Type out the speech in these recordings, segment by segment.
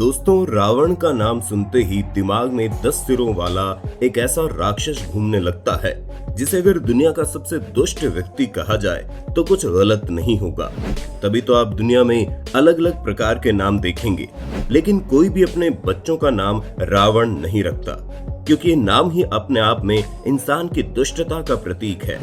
दोस्तों, रावण का नाम सुनते ही दिमाग में 10 सिरों वाला एक ऐसा राक्षस घूमने लगता है जिसे अगर दुनिया का सबसे दुष्ट व्यक्ति कहा जाए तो कुछ गलत नहीं होगा। तभी तो आप दुनिया में अलग अलग प्रकार के नाम देखेंगे, लेकिन कोई भी अपने बच्चों का नाम रावण नहीं रखता, क्योंकि ये नाम ही अपने आप में इंसान की दुष्टता का प्रतीक है।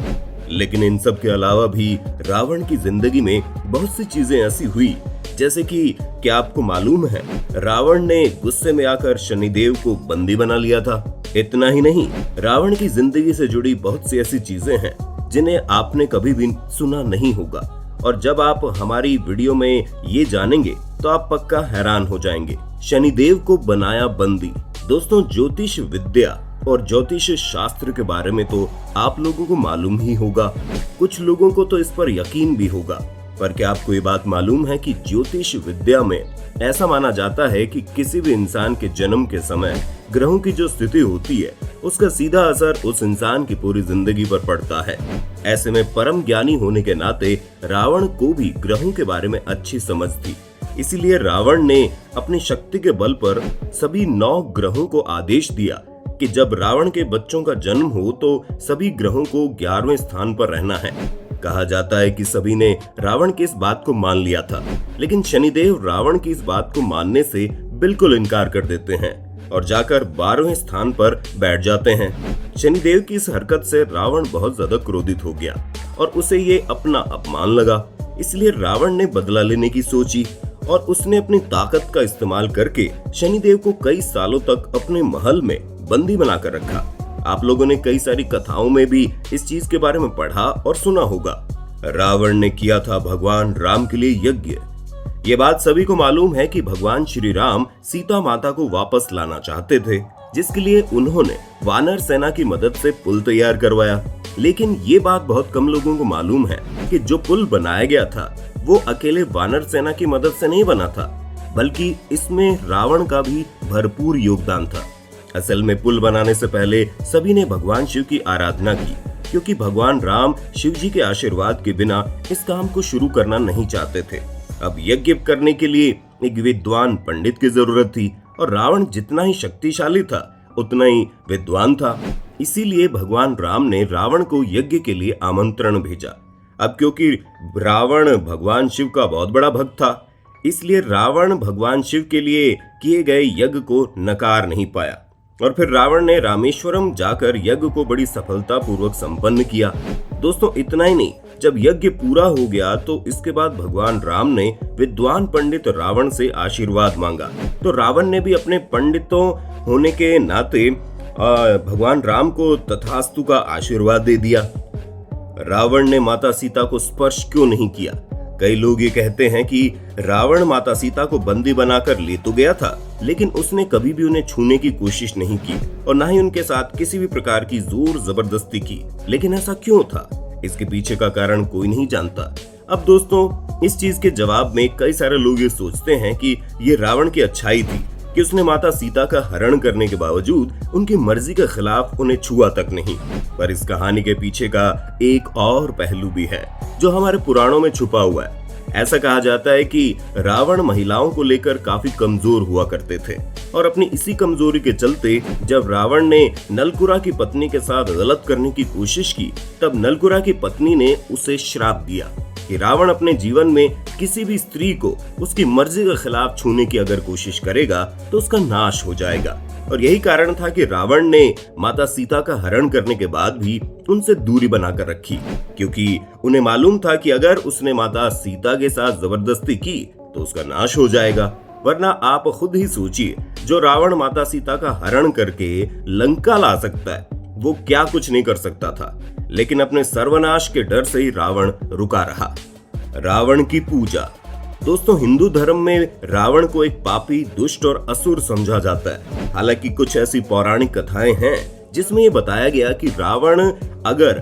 लेकिन इन सब के अलावा भी रावण की जिंदगी में बहुत सी चीजें ऐसी हुई, जैसे कि क्या आपको मालूम है रावण ने गुस्से में आकर शनिदेव को बंदी बना लिया था। इतना ही नहीं, रावण की जिंदगी से जुड़ी बहुत सी ऐसी चीजें हैं जिन्हें आपने कभी भी सुना नहीं होगा, और जब आप हमारी वीडियो में ये जानेंगे तो आप पक्का हैरान हो जाएंगे। शनिदेव को बनाया बंदी। दोस्तों, ज्योतिष विद्या और ज्योतिष शास्त्र के बारे में तो आप लोगों को मालूम ही होगा, कुछ लोगों को तो इस पर यकीन भी होगा। पर क्या आपको ये बात मालूम है कि ज्योतिष विद्या में ऐसा माना जाता है कि किसी भी इंसान के जन्म के समय ग्रहों की जो स्थिति होती है उसका सीधा असर उस इंसान की पूरी जिंदगी पर पड़ता है। ऐसे में परम ज्ञानी होने के नाते रावण को भी ग्रहों के बारे में अच्छी समझ थी। इसीलिए रावण ने अपनी शक्ति के बल पर सभी 9 ग्रहों को आदेश दिया कि जब रावण के बच्चों का जन्म हो तो सभी ग्रहों को 11वें स्थान पर रहना है। कहा जाता है कि सभी ने रावण की इस बात को मान लिया था, लेकिन शनिदेव रावण की इस बात को मानने से बिल्कुल इनकार कर देते हैं और जाकर 12वें स्थान पर बैठ जाते हैं। शनिदेव की इस हरकत से रावण बहुत ज्यादा क्रोधित हो गया और उसे ये अपना अपमान लगा। इसलिए रावण ने बदला लेने की सोची और उसने अपनी ताकत का इस्तेमाल करके शनिदेव को कई सालों तक अपने महल में बंदी बनाकर रखा। आप लोगों ने कई सारी कथाओं में भी इस चीज के बारे में पढ़ा और सुना होगा। रावण ने किया था भगवान राम के लिए यज्ञ। ये बात सभी को मालूम है कि भगवान श्री राम सीता माता को वापस लाना चाहते थे, जिसके लिए उन्होंने वानर सेना की मदद से पुल तैयार करवाया। लेकिन ये बात बहुत कम लोगों को मालूम है कि जो पुल बनाया गया था वो अकेले वानर सेना की मदद से नहीं बना था, बल्कि इसमें रावण का भी भरपूर योगदान था। असल में पुल बनाने से पहले सभी ने भगवान शिव की आराधना की, क्योंकि भगवान राम शिव जी के आशीर्वाद के बिना इस काम को शुरू करना नहीं चाहते थे। अब यज्ञ करने के लिए एक विद्वान पंडित की जरूरत थी, और रावण जितना ही शक्तिशाली था उतना ही विद्वान था। इसीलिए भगवान राम ने रावण को यज्ञ के लिए आमंत्रण भेजा। अब क्योंकि रावण भगवान शिव का बहुत बड़ा भक्त था, इसलिए रावण भगवान शिव के लिए किए गए यज्ञ को नकार नहीं पाया, और फिर रावण ने रामेश्वरम जाकर यज्ञ को बड़ी सफलता पूर्वक संपन्न किया। दोस्तों, इतना ही नहीं, जब यज्ञ पूरा हो गया तो इसके बाद भगवान राम ने विद्वान पंडित रावण से आशीर्वाद मांगा। तो रावण ने भी अपने पंडितों होने के नाते भगवान राम को तथास्तु का आशीर्वाद दे दिया। रावण ने माता सीता को स्पर्श क्यों नहीं किया? कई लोग ये कहते हैं कि रावण माता सीता को बंदी बनाकर ले तो गया था, लेकिन उसने कभी भी उन्हें छूने की कोशिश नहीं की और ना ही उनके साथ किसी भी प्रकार की जोर जबरदस्ती की। लेकिन ऐसा क्यों था? इसके पीछे का कारण कोई नहीं जानता। अब दोस्तों, इस चीज के जवाब में कई सारे लोग ये सोचते हैं कि ये रावण की अच्छाई थी कि उसने माता सीता का हरण करने के बावजूद उनकी मर्जी के खिलाफ उन्हें छुआ तक नहीं। पर इस कहानी के पीछे का एक और पहलू भी है जो हमारे पुराणों में छुपा हुआ है। ऐसा कहा जाता है कि रावण महिलाओं को लेकर काफी कमजोर हुआ करते थे, और अपनी इसी कमजोरी के चलते जब रावण ने नलकुरा की पत्नी के साथ गलत करने की कोशिश की, तब नलकुरा की पत्नी ने उसे श्राप दिया कि रावण अपने जीवन में किसी भी स्त्री को उसकी मर्जी के खिलाफ छूने की अगर कोशिश करेगा तो उसका नाश हो जाएगा। और यही कारण था कि रावण ने माता सीता का हरण करने के बाद भी उनसे दूरी बनाकर रखी, क्योंकि उन्हें मालूम था कि अगर उसने माता सीता के साथ जबरदस्ती की तो उसका नाश हो जाएगा। वरना आप खुद ही सोचिए, जो रावण माता सीता का हरण करके लंका ला सकता है वो क्या कुछ नहीं कर सकता था। लेकिन अपने सर्वनाश के डर से ही रावण रुका रहा। रावण की पूजा। दोस्तों, हिंदू धर्म में रावण को एक पापी, दुष्ट और असुर समझा जाता है। हालांकि कुछ ऐसी पौराणिक कथाएं हैं जिसमें ये बताया गया कि रावण अगर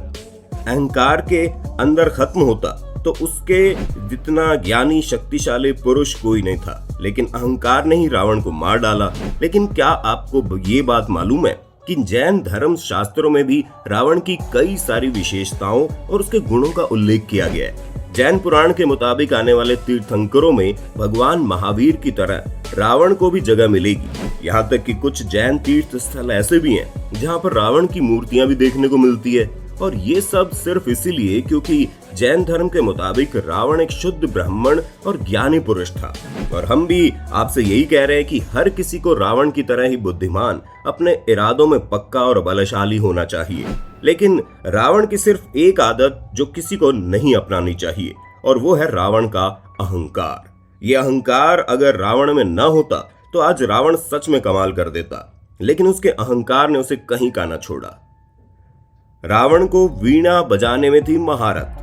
अहंकार के अंदर खत्म होता तो उसके जितना ज्ञानी शक्तिशाली पुरुष कोई नहीं था, लेकिन अहंकार ने ही रावण को मार डाला। लेकिन क्या आपको ये बात मालूम है कि जैन धर्म शास्त्रों में भी रावण की कई सारी विशेषताओं और उसके गुणों का उल्लेख किया गया है। जैन पुराण के मुताबिक आने वाले तीर्थंकरों में भगवान महावीर की तरह रावण को भी जगह मिलेगी। यहाँ तक कि कुछ जैन तीर्थ स्थल ऐसे भी हैं जहाँ पर रावण की मूर्तियां भी देखने को मिलती है, और ये सब सिर्फ इसीलिए क्योंकि जैन धर्म के मुताबिक रावण एक शुद्ध ब्राह्मण और ज्ञानी पुरुष था। और हम भी आपसे यही कह रहे हैं कि हर किसी को रावण की तरह ही बुद्धिमान, अपने इरादों में पक्का और बलशाली होना चाहिए। लेकिन रावण की सिर्फ एक आदत जो किसी को नहीं अपनानी चाहिए, और वो है रावण का अहंकार। ये अहंकार अगर रावण में न होता तो आज रावण सच में कमाल कर देता, लेकिन उसके अहंकार ने उसे कहीं का न छोड़ा। रावण को वीणा बजाने में थी महारत।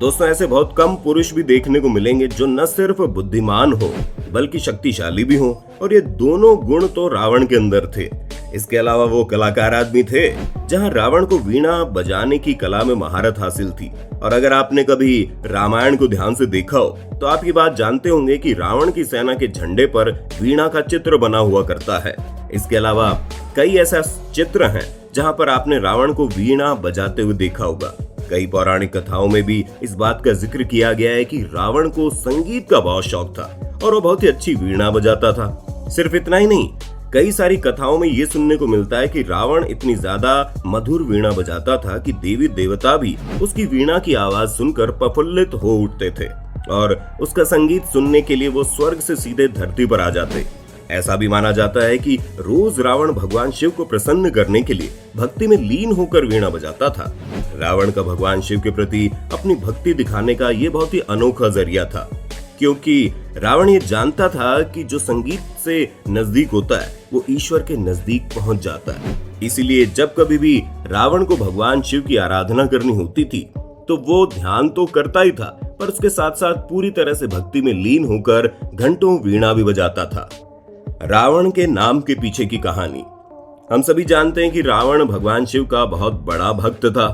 दोस्तों, ऐसे बहुत कम पुरुष भी देखने को मिलेंगे जो न सिर्फ बुद्धिमान हो बल्कि शक्तिशाली भी हो, और ये दोनों गुण तो रावण के अंदर थे। इसके अलावा वो कलाकार आदमी थे। जहां रावण को वीणा बजाने की कला में महारत हासिल थी, और अगर आपने कभी रामायण को ध्यान से देखा हो तो आप ये बात जानते होंगे कि रावण की सेना के झंडे पर वीणा का चित्र बना हुआ करता है। इसके अलावा कई ऐसा चित्र हैं जहां पर आपने रावण को वीणा बजाते हुए देखा होगा। कई पौराणिक कथाओं में भी इस बात का जिक्र किया गया है कि रावण को संगीत का बहुत शौक था और वो बहुत ही अच्छी वीणा बजाता था। सिर्फ इतना ही नहीं, कई सारी कथाओं में ये सुनने को मिलता है कि रावण इतनी ज्यादा मधुर वीणा बजाता था कि देवी देवता भी उसकी वीणा की आवाज सुनकर प्रफुल्लित हो उठते थे, और उसका संगीत सुनने के लिए वो स्वर्ग से सीधे धरती पर आ जाते। ऐसा भी माना जाता है कि रोज रावण भगवान शिव को प्रसन्न करने के लिए भक्ति में लीन होकर वीणा बजाता था। रावण का भगवान शिव के प्रति अपनी भक्ति दिखाने का ये बहुत ही अनोखा जरिया था, क्योंकि रावण ये जानता था कि जो संगीत से नजदीक होता है वो ईश्वर के नजदीक पहुंच जाता है। इसीलिए जब कभी भी रावण को भगवान शिव की आराधना करनी होती थी तो वो ध्यान तो करता ही था, पर उसके साथ साथ पूरी तरह से भक्ति में लीन होकर घंटों वीणा भी बजाता था। रावण के नाम के पीछे की कहानी। हम सभी जानते हैं कि रावण भगवान शिव का बहुत बड़ा भक्त था,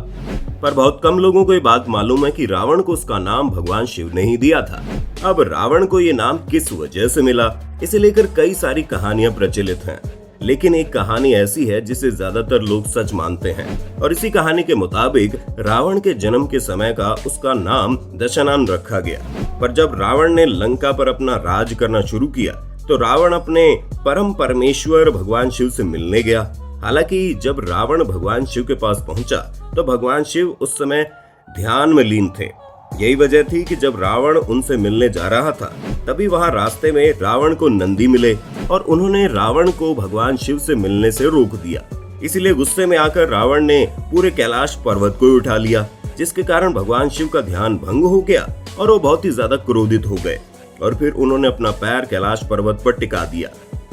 पर बहुत कम लोगों को ये बात मालूम है कि रावण को उसका नाम भगवान शिव ने ही दिया था। अब रावण को ये नाम किस वजह से मिला, इसे लेकर कई सारी कहानियां प्रचलित हैं, लेकिन एक कहानी ऐसी है जिसे ज्यादातर लोग सच मानते हैं, और इसी कहानी के मुताबिक रावण के जन्म के समय का उसका नाम दशानन रखा गया। पर जब रावण ने लंका पर अपना राज करना शुरू किया तो रावण अपने परम परमेश्वर भगवान शिव से मिलने गया। हालांकि जब रावण भगवान शिव के पास पहुंचा तो भगवान शिव उस समय ध्यान में लीन थे। यही वजह थी कि जब रावण उनसे मिलने जा रहा था तभी वहां रास्ते में रावण को नंदी मिले, और उन्होंने रावण को भगवान शिव से मिलने से रोक दिया। इसीलिए गुस्से में आकर रावण ने पूरे कैलाश पर्वत को उठा लिया, जिसके कारण भगवान शिव का ध्यान भंग हो गया और वो बहुत ही ज्यादा क्रोधित हो गए, और फिर उन्होंने अपना पैर कैलाश पर्वत पर टिका दिया।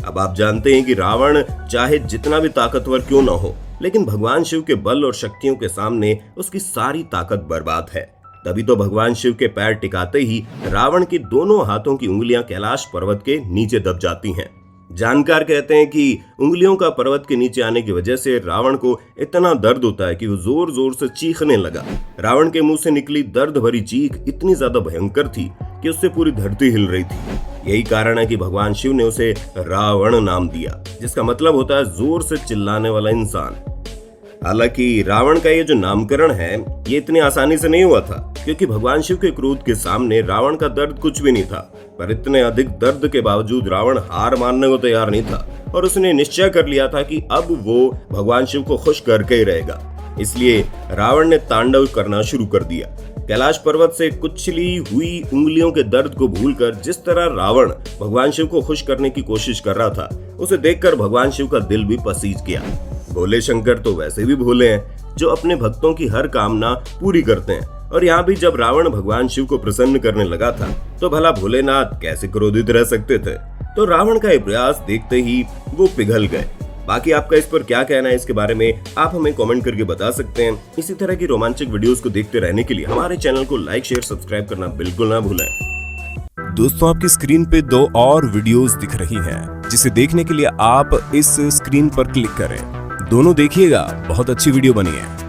अब आप जानते हैं कि रावण चाहे जितना भी ताकतवर क्यों न हो, लेकिन भगवान शिव के बल और शक्तियों के सामने उसकी सारी ताकत बर्बाद है। तभी तो भगवान शिव के पैर टिकाते ही रावण की दोनों हाथों की उंगलियां कैलाश पर्वत के नीचे दब जाती हैं। जानकार कहते हैं कि उंगलियों का पर्वत के नीचे आने की वजह से रावण को इतना दर्द होता है कि वो जोर जोर से चीखने लगा। रावण के मुंह से निकली दर्द भरी चीख इतनी ज्यादा भयंकर थी कि उससे पूरी धरती हिल रही थी। यही कारण है कि भगवान शिव ने उसे रावण नाम दिया, जिसका मतलब होता है जोर से चिल्लाने वाला इंसान। हालांकि रावण का ये जो नामकरण है ये इतनी आसानी से नहीं हुआ था, क्योंकि भगवान शिव के क्रोध के सामने रावण का दर्द कुछ भी नहीं था। पर इतने अधिक दर्द के बावजूद रावण हार मानने को तैयार नहीं था, और उसने निश्चय कर लिया था कि अब वो भगवान शिव को खुश करके ही रहेगा। इसलिए रावण ने तांडव करना शुरू कर दिया। कैलाश पर्वत से कुचली हुई उंगलियों के दर्द को भूलकर जिस तरह रावण भगवान शिव को खुश करने की कोशिश कर रहा था, उसे देखकर भगवान शिव का दिल भी पसीज गया। भोले शंकर तो वैसे भी भोले हैं, जो अपने भक्तों की हर कामना पूरी करते हैं, और यहाँ भी जब रावण भगवान शिव को प्रसन्न करने लगा था तो भला भोलेनाथ कैसे क्रोधित रह सकते थे। तो रावण का ये प्रयास देखते ही वो पिघल गए। बाकी आपका इस पर क्या कहना है, इसके बारे में आप हमें कमेंट करके बता सकते हैं। इसी तरह की रोमांचक वीडियोस को देखते रहने के लिए हमारे चैनल को लाइक, शेयर, सब्सक्राइब करना बिल्कुल ना भूलें। दोस्तों, आपकी स्क्रीन पे 2 और वीडियोस दिख रही हैं, जिसे देखने के लिए आप इस स्क्रीन पर क्लिक करें। दोनों देखिएगा, बहुत अच्छी वीडियो बनी है।